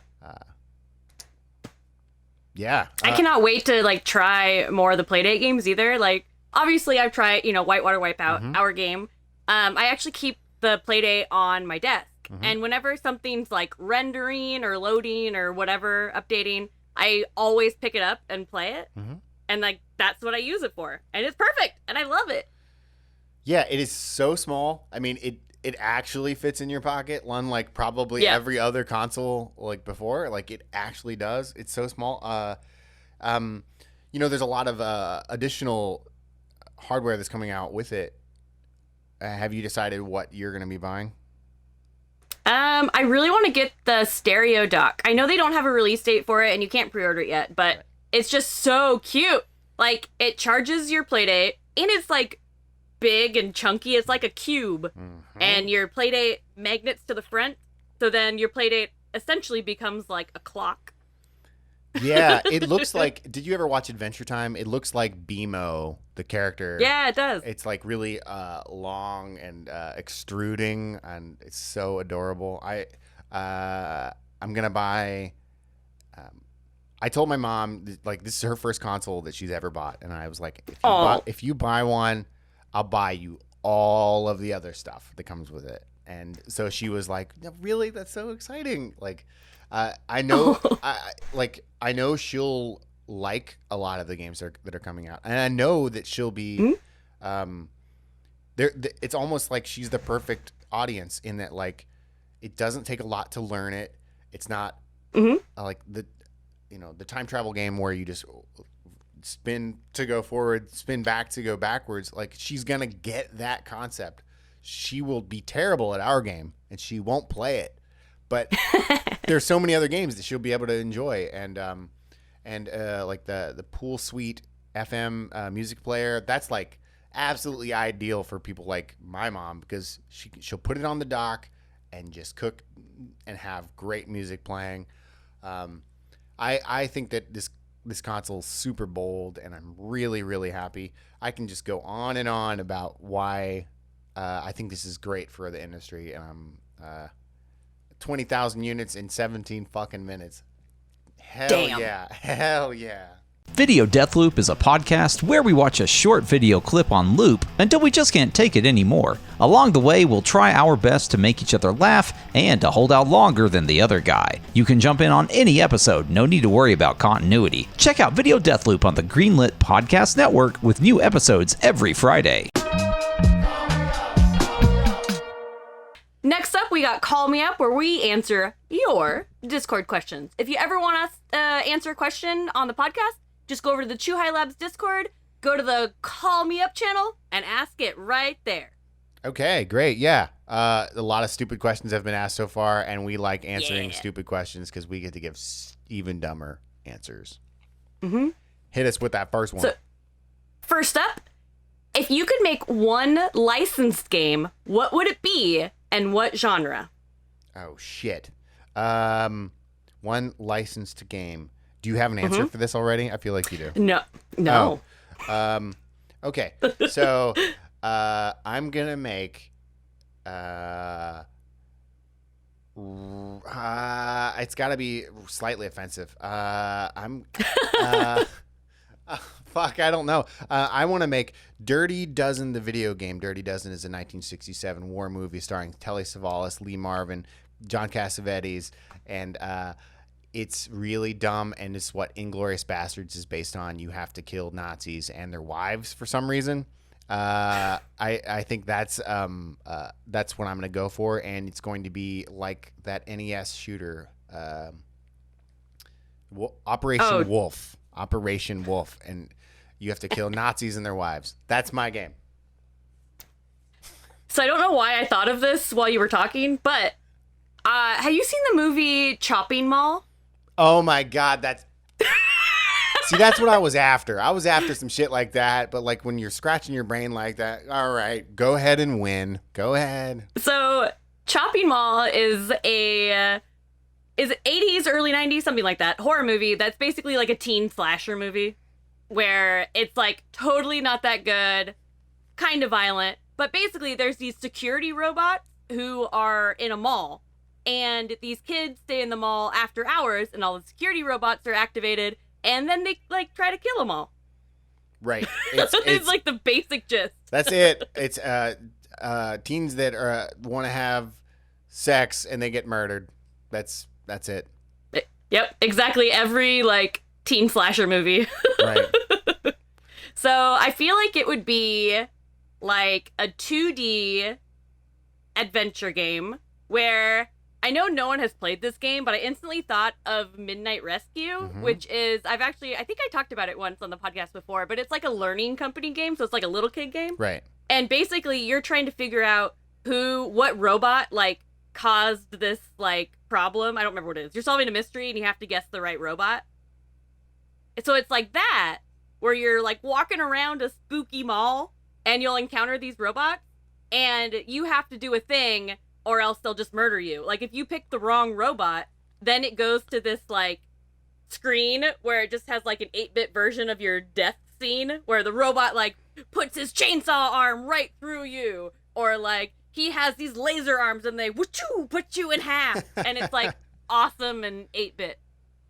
Yeah. I cannot wait to, like, try more of the Playdate games either. Like, obviously I've tried, Whitewater Wipeout, our game. I actually keep the Playdate on my desk. And whenever something's, like, rendering or loading or whatever, updating, I always pick it up and play it. Mm-hmm. And like that's what I use it for. And it's perfect. And I love it. Yeah, it is so small. I mean, it actually fits in your pocket, unlike probably every other console like before. Like it actually does. It's so small. There's a lot of additional hardware that's coming out with it. Have you decided what you're going to be buying? I really want to get the stereo dock. I know they don't have a release date for it and you can't pre-order it yet, but it's just so cute. Like it charges your Playdate and it's like big and chunky. It's like a cube, and your Playdate magnets to the front. So then your Playdate essentially becomes like a clock. Yeah, it looks like. Did you ever watch Adventure Time? It looks like BMO, the character. Yeah, it does. It's like really long and extruding, and it's so adorable. I'm gonna buy. I told my mom like this is her first console that she's ever bought, and I was like, if you buy one, I'll buy you all of the other stuff that comes with it. And so she was like, no, really? That's so exciting. Like, I know, I know she'll like a lot of the games that are coming out. And I know that she'll be, it's almost like she's the perfect audience in that, like, it doesn't take a lot to learn it. It's not like the time travel game where you just spin to go forward, spin back to go backwards. Like she's gonna get that concept. She will be terrible at our game and she won't play it, but there's so many other games that she'll be able to enjoy. And like the Pool Suite FM music player, that's like absolutely ideal for people like my mom, because she'll put it on the dock and just cook and have great music playing. I think that this console is super bold, and I'm really, really happy. I can just go on and on about why I think this is great for the industry. And I'm 20,000 units in 17 fucking minutes. Hell yeah. Video Deathloop is a podcast where we watch a short video clip on loop until we just can't take it anymore. Along the way, we'll try our best to make each other laugh and to hold out longer than the other guy. You can jump in on any episode, no need to worry about continuity. Check out Video Deathloop on the Greenlit Podcast Network with new episodes every Friday. Next up, we got Call Me Up, where we answer your Discord questions. If you ever want us to answer a question on the podcast, just go over to the Chew High Labs Discord, go to the Call Me Up channel, and ask it right there. Okay, great. Yeah. A lot of stupid questions have been asked so far, and we like answering stupid questions because we get to give even dumber answers. Mm-hmm. Hit us with that first one. So, first up, if you could make one licensed game, what would it be and what genre? Oh, shit. One licensed game. Do you have an answer for this already? I feel like you do. No. Oh. Okay. So I'm gonna make it's got to be slightly offensive. Fuck, I don't know. I want to make Dirty Dozen, the video game. Dirty Dozen is a 1967 war movie starring Telly Savalas, Lee Marvin, John Cassavetes, and it's really dumb, and it's what Inglourious Bastards is based on. You have to kill Nazis and their wives for some reason. I think that's what I'm going to go for, and it's going to be like that NES shooter, Operation Wolf. Operation Wolf, and you have to kill Nazis and their wives. That's my game. So I don't know why I thought of this while you were talking, but have you seen the movie Chopping Mall? Oh my God, see, that's what I was after. I was after some shit like that, but like when you're scratching your brain like that, all right, go ahead and win. Go ahead. So Chopping Mall is it 80s, early 90s, something like that, horror movie that's basically like a teen slasher movie where it's like totally not that good, kind of violent, but basically there's these security robots who are in a mall, and these kids stay in the mall after hours, and all the security robots are activated, and then they like try to kill them all. Right. It's like the basic gist. That's it. It's teens that want to have sex and they get murdered. That's it. Yep, exactly. Every like teen slasher movie. Right. So I feel like it would be like a 2D adventure game where I know no one has played this game, but I instantly thought of Midnight Rescue, which is, I think I talked about it once on the podcast before, but it's like a learning company game, so it's like a little kid game. Right. And basically you're trying to figure out what robot, like, caused this, like, problem. I don't remember what it is. You're solving a mystery and you have to guess the right robot. So it's like that, where you're, like, walking around a spooky mall and you'll encounter these robots and you have to do a thing or else they'll just murder you. Like, if you pick the wrong robot, then it goes to this, like, screen where it just has, like, an 8-bit version of your death scene where the robot, like, puts his chainsaw arm right through you. Or, like, he has these laser arms and they whoochoo, put you in half. And it's, like, awesome and 8-bit.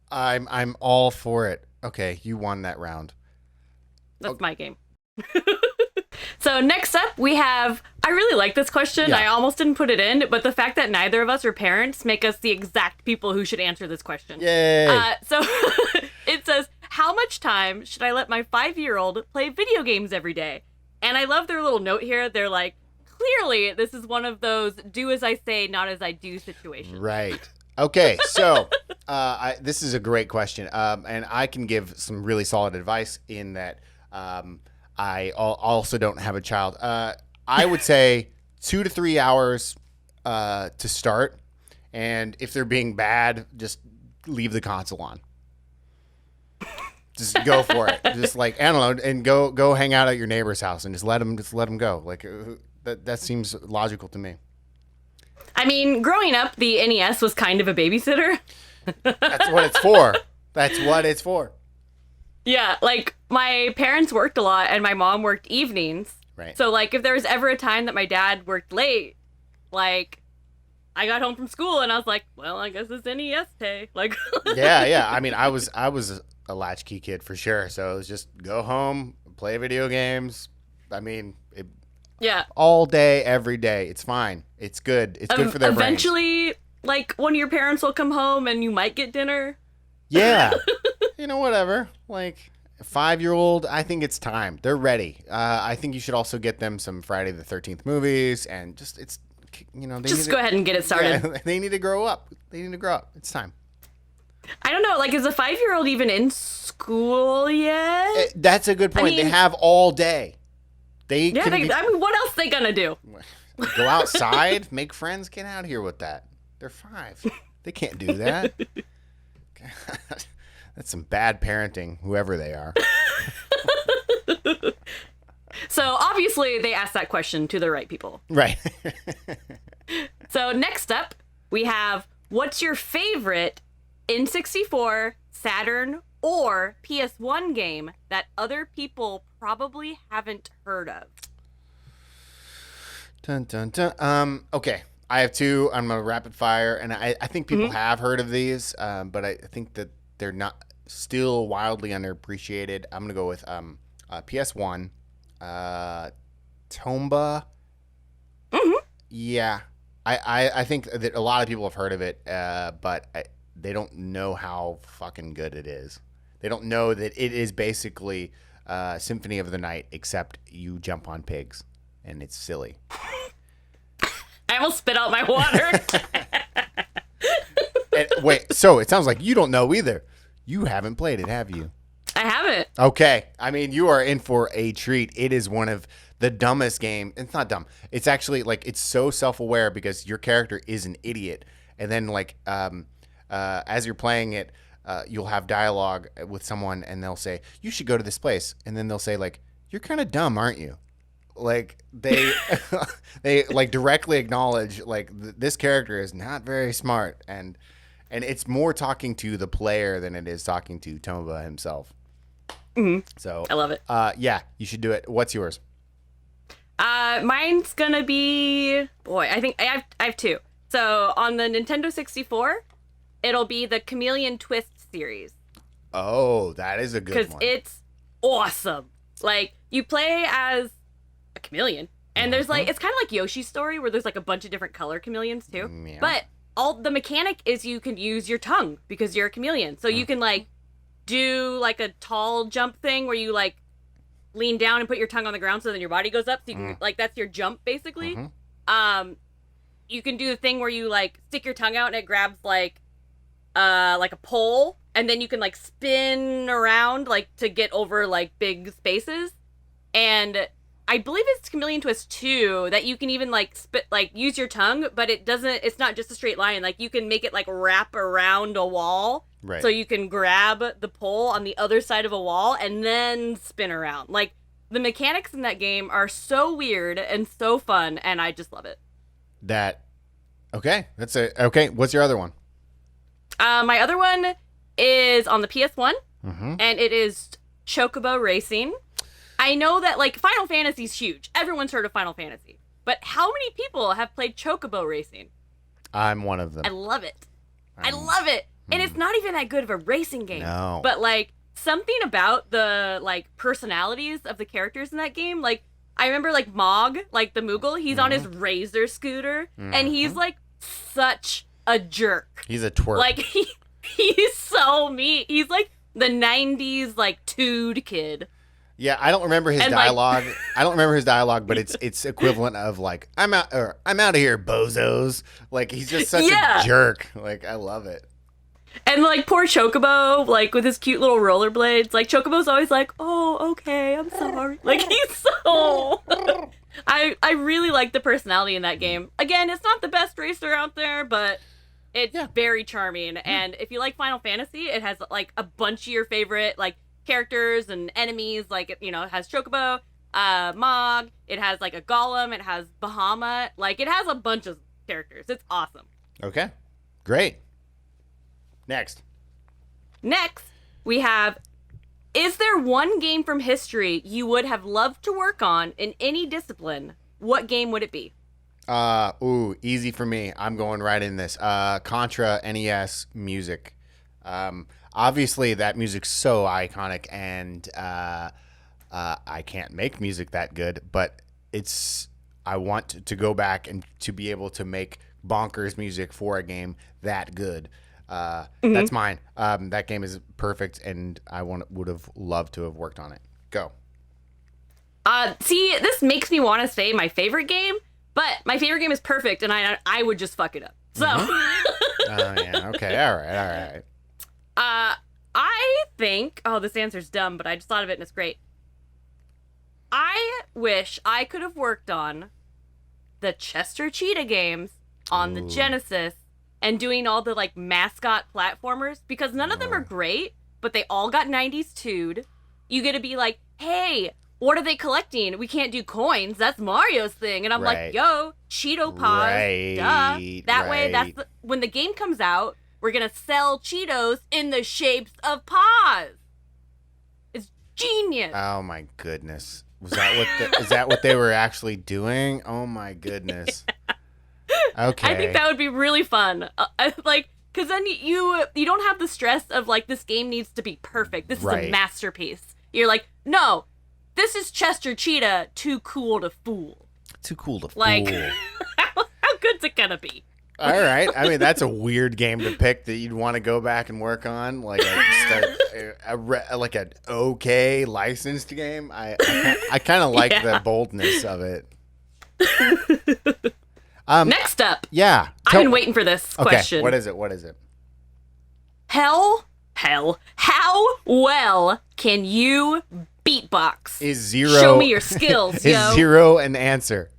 I'm all for it. Okay, you won that round. That's my game. So next up, we have, I really like this question. Yeah. I almost didn't put it in, but the fact that neither of us are parents make us the exact people who should answer this question. Yay. So it says, how much time should I let my 5-year-old play video games every day? And I love their little note here. They're like, clearly this is one of those do as I say, not as I do situations. Right. Okay, so this is a great question, and I can give some really solid advice in that I also don't have a child. I would say 2 to 3 hours to start, and if they're being bad, just leave the console on. Just go for it. Just like, I don't know, and go hang out at your neighbor's house and just let them go. Like that seems logical to me. I mean, growing up, the NES was kind of a babysitter. That's what it's for. That's what it's for. Yeah, like, my parents worked a lot, and my mom worked evenings. Right. So, like, if there was ever a time that my dad worked late, like, I got home from school, and I was like, well, I guess it's NES day. Like, Yeah. I mean, I was a latchkey kid for sure. So it was just go home, play video games. I mean, yeah. all day, every day. It's fine. It's good. It's good for their brains. Eventually, like, one of your parents will come home, and you might get dinner. Yeah. Whatever. Like, a 5-year-old, I think it's time. They're ready. I think you should also get them some Friday the 13th movies and just, they just go ahead and get it started. Yeah, they need to grow up. It's time. I don't know. Like, is a 5-year-old even in school yet? That's a good point. They have all day. I mean, what else are they going to do? Go outside, make friends, get out of here with that. They're 5. They can't do that. God. That's some bad parenting, whoever they are. So obviously they asked that question to the right people. Right. So next up, we have, what's your favorite N64, Saturn, or PS1 game that other people probably haven't heard of? Dun, dun, dun. Okay. I have 2. I'm going to rapid fire, and I think people have heard of these, but I think that they're not still wildly underappreciated. I'm going to go with PS1, Tomba. Yeah. I think that a lot of people have heard of it, but they don't know how fucking good it is. They don't know that it is basically Symphony of the Night, except you jump on pigs, and it's silly. I almost spit out my water. And wait, so it sounds like you don't know either. You haven't played it, have you? I haven't. Okay. I mean, you are in for a treat. It is one of the dumbest games. It's not dumb. It's actually, like, it's so self-aware because your character is an idiot. And then, like, as you're playing it, you'll have dialogue with someone, and they'll say, you should go to this place. And then they'll say, like, you're kind of dumb, aren't you? Like, they like directly acknowledge, like, this character is not very smart, and it's more talking to the player than it is talking to Tomba himself. So I love it. Yeah, you should do it. What's yours? Mine's gonna be, I think I have 2. So on the Nintendo 64, it'll be the Chameleon Twist series. Oh, that is a good one. Because it's awesome. Like, you play as a chameleon, and there's like, it's kind of like Yoshi's Story where there's like a bunch of different color chameleons too. Yeah. But all the mechanic is you can use your tongue because you're a chameleon. So you can like do like a tall jump thing where you like lean down and put your tongue on the ground so then your body goes up. So you can like that's your jump basically. You can do the thing where you like stick your tongue out and it grabs like a pole, and then you can like spin around like to get over like big spaces. And I believe it's Chameleon Twist 2 that you can even like use your tongue, but it's not just a straight line. Like you can make it like wrap around a wall. Right. So you can grab the pole on the other side of a wall and then spin around. Like the mechanics in that game are so weird and so fun, and I just love it. Okay. Okay. What's your other one? My other one is on the PS1, and it is Chocobo Racing. I know that like Final Fantasy's huge. Everyone's heard of Final Fantasy. But how many people have played Chocobo Racing? I'm one of them. I love it. I love it. And it's not even that good of a racing game. No. But like something about the like personalities of the characters in that game, like I remember like Mog, like the Moogle, he's on his Razor scooter and he's like such a jerk. He's a twerp. Like he's so mean. He's like the 90s like tood kid. Yeah, I don't remember his dialogue. I don't remember his dialogue, but it's equivalent of like I'm out of here, bozos. Like he's just such a jerk. Like I love it. And like poor Chocobo, like with his cute little rollerblades, like Chocobo's always like, "Oh, okay, I'm sorry." Like he's so. I really like the personality in that game. Again, it's not the best racer out there, but it's very charming. And if you like Final Fantasy, it has like a bunch of your favorite like characters and enemies. Like it has Chocobo, Mog. It has like a Golem. It has Bahamut. Like it has a bunch of characters. It's awesome. Okay, great. Next, we have, is there one game from history you would have loved to work on in any discipline? What game would it be? Easy for me. I'm going right in this. Contra NES music. Obviously, that music's so iconic, and I can't make music that good, but I want to go back and to be able to make bonkers music for a game that good. That's mine. That game is perfect, and I would have loved to have worked on it. Go. See, this makes me want to say my favorite game, but my favorite game is perfect, and I would just fuck it up. So. Yeah. Okay. All right. I think. Oh, this answer's dumb, but I just thought of it, and it's great. I wish I could have worked on the Chester Cheetah games on the Genesis. And doing all the, like, mascot platformers. Because none of them are great, but they all got 90s tood. You get to be like, hey, what are they collecting? We can't do coins. That's Mario's thing. And I'm like, yo, Cheeto Paws. Duh. That way, when the game comes out, we're going to sell Cheetos in the shapes of paws. It's genius. Oh, my goodness. Is that what they were actually doing? Oh, my goodness. Okay. I think that would be really fun. Because then you don't have the stress of, like, this game needs to be perfect. This is a masterpiece. You're like, no, this is Chester Cheetah, too cool to fool. Too cool to fool. Like, how good's it gonna be? All right. I mean, that's a weird game to pick that you'd want to go back and work on. Like like an okay licensed game. I kind of like the boldness of it. Next up. Yeah. I've been waiting for this question. What is it? How well can you beatbox? Is zero. Show me your skills, is yo. Zero an answer?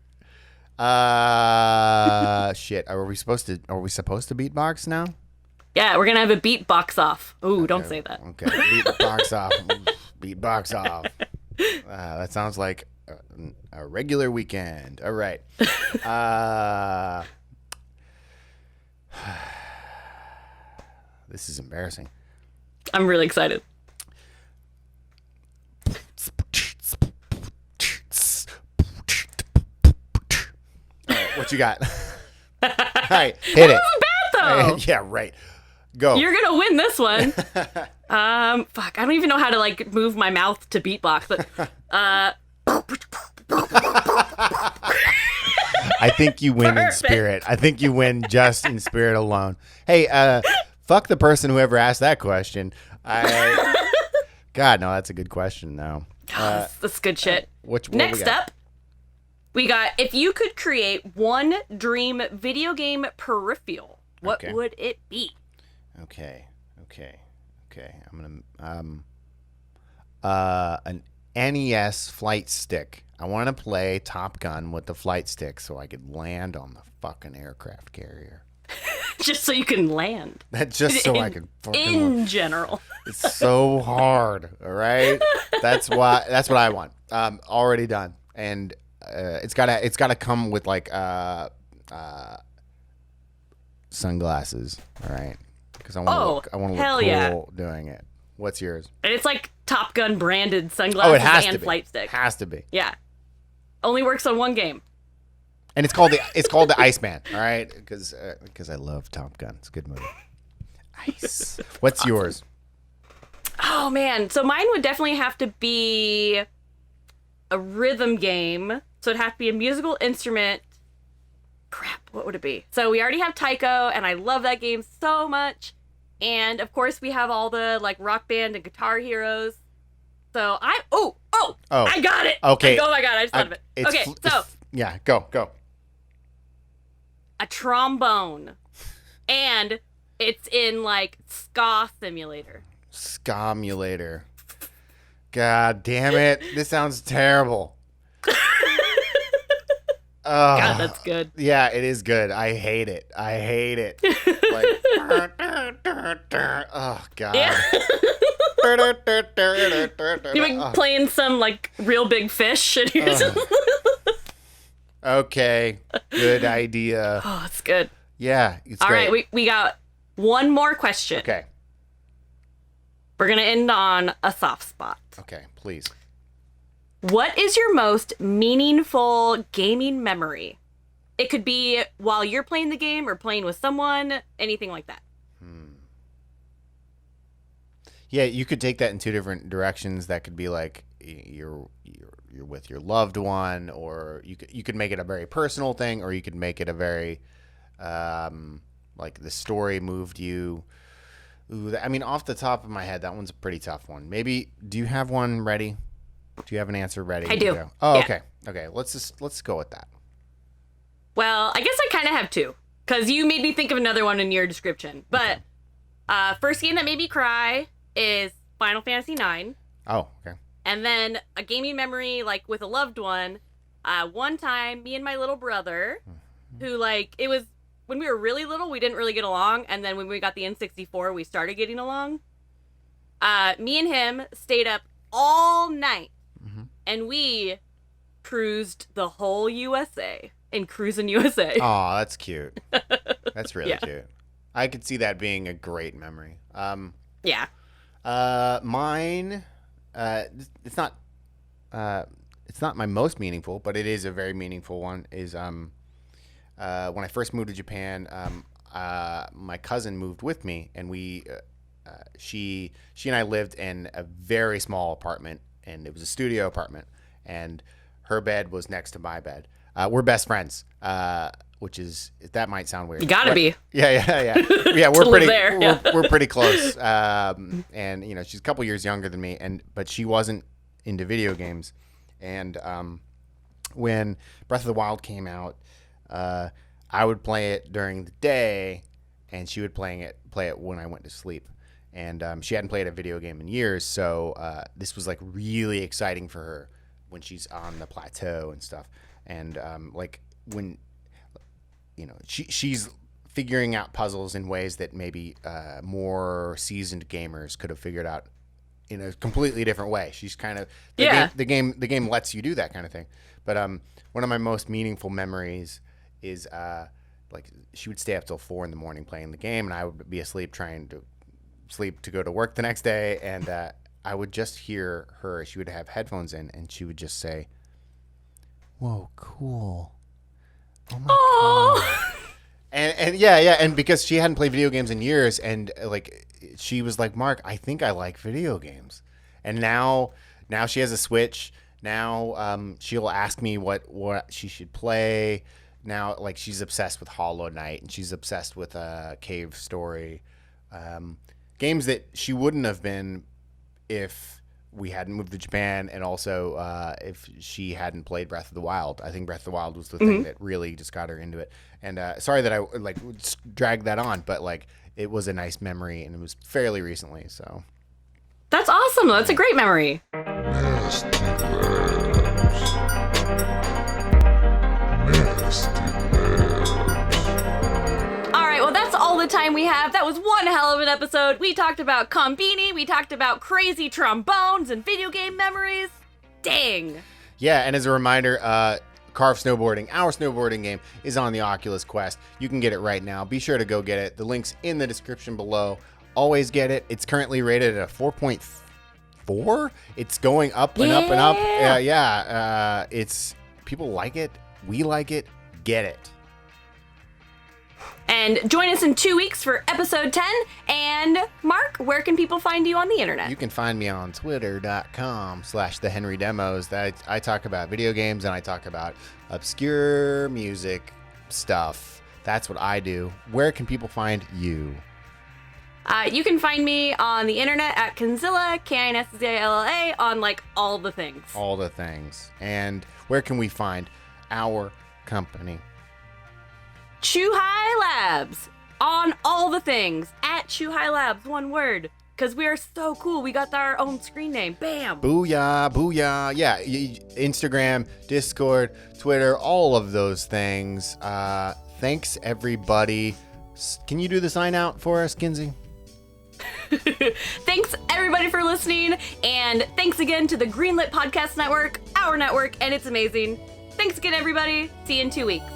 Shit. Are we supposed to beatbox now? Yeah, we're gonna have a beatbox off. Ooh, don't say that. Okay. Beatbox off. Beatbox off. That sounds like a regular weekend. All right. This is embarrassing. I'm really excited. What you got? All right, hit it. Bad though. Yeah, right. Go. You're gonna win this one. Fuck, I don't even know how to like move my mouth to beatbox, but I think you win in Perfect. spirit. I think you win just in spirit alone. Hey, fuck the person who ever asked that question. God, no, that's a good question, though. That's good shit. What Next we got? up, we got if you could create one dream video game peripheral, what Okay. would it be? Okay. I'm gonna an NES flight stick. I want to play Top Gun with the flight stick so I could land on the fucking aircraft carrier. Just so you can land. That's just so I could fucking land. In general. It's so hard. All right. That's what I want. Already done, and it's gotta come with like sunglasses. All right. Because I want to look hell cool yeah. doing it. What's yours? And it's like Top Gun branded sunglasses Oh, it has and to be. flight stick. Has to be. Yeah. Only works on one game. And it's called the Iceman. All right, because I love Top Gun. It's a good movie. Ice. What's yours? Oh man, so mine would definitely have to be a rhythm game. So it'd have to be a musical instrument. Crap, what would it be? So we already have Taiko, and I love that game so much. And of course we have all the like rock band and guitar heroes. So I got it. Okay. Oh my god, I just thought of it. Okay, so yeah, go. a trombone, and it's in like ska simulator. Scomulator. God damn it! This sounds terrible. Oh, God, that's good. Yeah, it is good. I hate it. Like, oh god. Yeah. You're like playing some like real big fish, and you're just... Okay, good idea. Oh, it's good. Yeah, it's All great. right, we got one more question. Okay. We're gonna end on a soft spot. Okay, please. What is your most meaningful gaming memory? It could be while you're playing the game or playing with someone, anything like that. Yeah, you could take that in two different directions. That could be like you're with your loved one, or you could make it a very personal thing, or you could make it a very like the story moved you. Ooh, I mean, off the top of my head, that one's a pretty tough one. Maybe do you have one ready? Do you have an answer ready? I do. Go? Oh, Yeah. Okay. Let's go with that. Well, I guess I kind of have two, because you made me think of another one in your description. But first game that made me cry is Final Fantasy IX. Oh, okay. And then a gaming memory, like with a loved one. One time, me and my little brother, who like, it was when we were really little, we didn't really get along. And then when we got the N64, we started getting along. Me and him stayed up all night, and we cruised the whole USA in Cruisin' USA. Oh, that's cute. That's really Yeah. cute. I could see that being a great memory. Yeah. Mine, it's not my most meaningful, but it is a very meaningful one. Is when I first moved to Japan, my cousin moved with me, and she and I lived in a very small apartment, and it was a studio apartment, and her bed was next to my bed. We're best friends, which is, that might sound weird. You gotta be. Yeah. Yeah, we're To live pretty there, yeah. we're pretty close. And you know, she's a couple years younger than me, but she wasn't into video games. And when Breath of the Wild came out, I would play it during the day, and she would play it when I went to sleep. And she hadn't played a video game in years, so this was like really exciting for her when she's on the plateau and stuff. And like when, you know, she's figuring out puzzles in ways that maybe more seasoned gamers could have figured out in a completely different way. She's kind of the game lets you do that kind of thing. But one of my most meaningful memories is like she would stay up till 4 a.m. playing the game, and I would be asleep trying to sleep to go to work the next day, and I would just hear her. She would have headphones in, and she would just say, "Whoa, cool! Oh my god!" And yeah, and because she hadn't played video games in years, and like she was like, "Mark, I think I like video games," and now she has a Switch. Now she'll ask me what she should play. now, like, she's obsessed with Hollow Knight, and she's obsessed with Cave Story. Games that she wouldn't have been if we hadn't moved to Japan, and also if she hadn't played Breath of the Wild. I think Breath of the Wild was the thing that really just got her into it. And sorry that I like dragged that on, but like it was a nice memory, and it was fairly recently. So That's awesome. That's a great memory. Nasty Labs. All right, well, that's all the time we have. That was one hell of an episode. We talked about Combini. We talked about crazy trombones and video game memories. Dang. yeah, and as a reminder, Carve Snowboarding, our snowboarding game, is on the Oculus Quest. You can get it right now. Be sure to go get it. The link's in the description below. Always get it. It's currently rated at a 4.4. It's going up and up and up. It's people like it. We like it. Get it. And join us in 2 weeks for episode 10. And Mark, where can people find you on the internet? You can find me on twitter.com/thehenrydemos. I talk about video games, and I talk about obscure music stuff. That's what I do. Where can people find you? You can find me on the internet at Kinzilla, Kinszilla, on like all the things. All the things. And where can we find our company? Chuhai Labs on all the things at Chuhai Labs, one word, because we are so cool. We got our own screen name. Bam. Booyah, booyah. Yeah, Instagram, Discord, Twitter, all of those things. Thanks, everybody. Can you do the sign out for us, Kinsey? Thanks, everybody, for listening. And thanks again to the Greenlit Podcast Network, our network, and it's amazing. Thanks again, everybody. See you in 2 weeks.